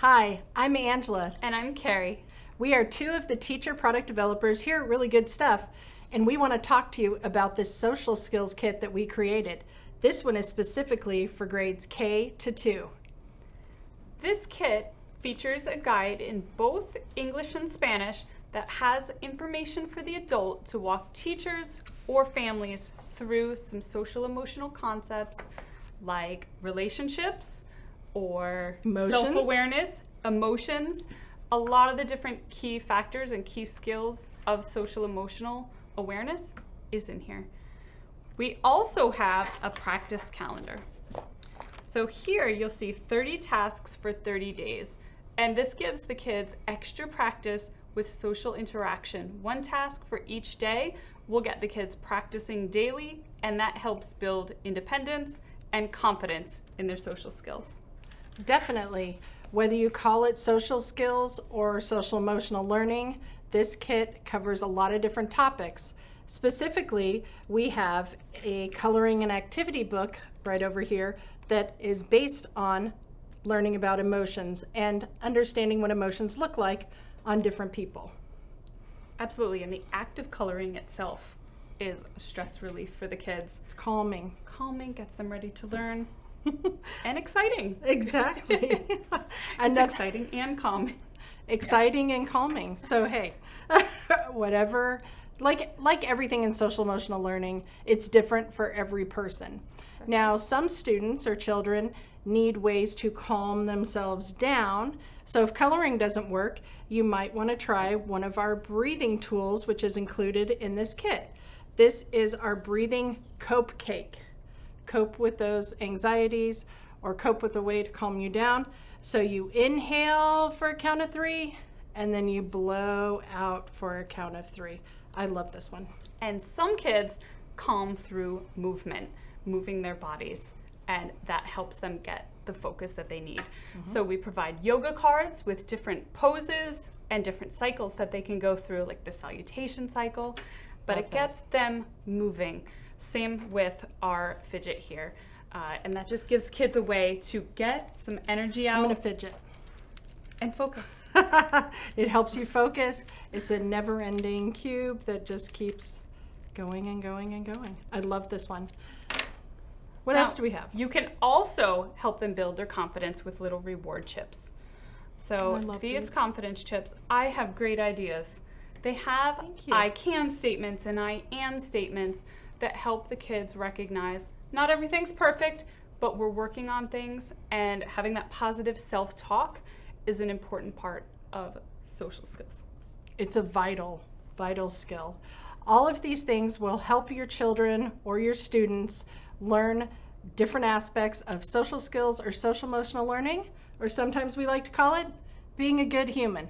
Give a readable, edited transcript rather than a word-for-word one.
Hi, I'm Angela. And I'm Carrie. We are two of the teacher product developers here at Really Good Stuff, and we want to talk to you about this social skills kit that we created. This one is specifically for grades K-2. This kit features a guide in both English and Spanish that has information for the adult to walk teachers or families through some social emotional concepts like relationships or self-awareness, emotions, a lot of the different key factors and key skills of social emotional awareness is in here. We also have a practice calendar. So here you'll see 30 tasks for 30 days, and this gives the kids extra practice with social interaction. One task for each day will get the kids practicing daily, and that helps build independence and confidence in their social skills. Definitely. Whether you call it social skills or social emotional learning, this kit covers a lot of different topics. Specifically, we have a coloring and activity book right over here that is based on learning about emotions and understanding what emotions look like on different people. Absolutely, and the act of coloring itself is a stress relief for the kids. It's calming. Calming, gets them ready to learn. And exciting. Exactly. It's exciting and calming. Exciting and calming. So hey, whatever, like everything in social emotional learning, it's different for every person. Exactly. Now, some students or children need ways to calm themselves down. So if coloring doesn't work, you might want to try one of our breathing tools, which is included in this kit. This is our breathing cope cake. Cope with those anxieties or cope with a way to calm you down. So you inhale for a count of 3 and then you blow out for a count of 3. I love this one. And some kids calm through movement, moving their bodies, and that helps them get the focus that they need. So we provide yoga cards with different poses and different cycles that they can go through, like the salutation cycle, but it gets them moving. Same with our fidget here. And that just gives kids a way to get some energy out. I'm gonna fidget. And focus. It helps you focus. It's a never-ending cube that just keeps going and going and going. I love this one. What else do we have? You can also help them build their confidence with little reward chips. So these confidence chips, I have great ideas. They have I can statements and I am statements that help the kids recognize not everything's perfect, but we're working on things, and having that positive self-talk is an important part of social skills. It's a vital skill. All of these things will help your children or your students learn different aspects of social skills or social emotional learning, or sometimes we like to call it being a good human.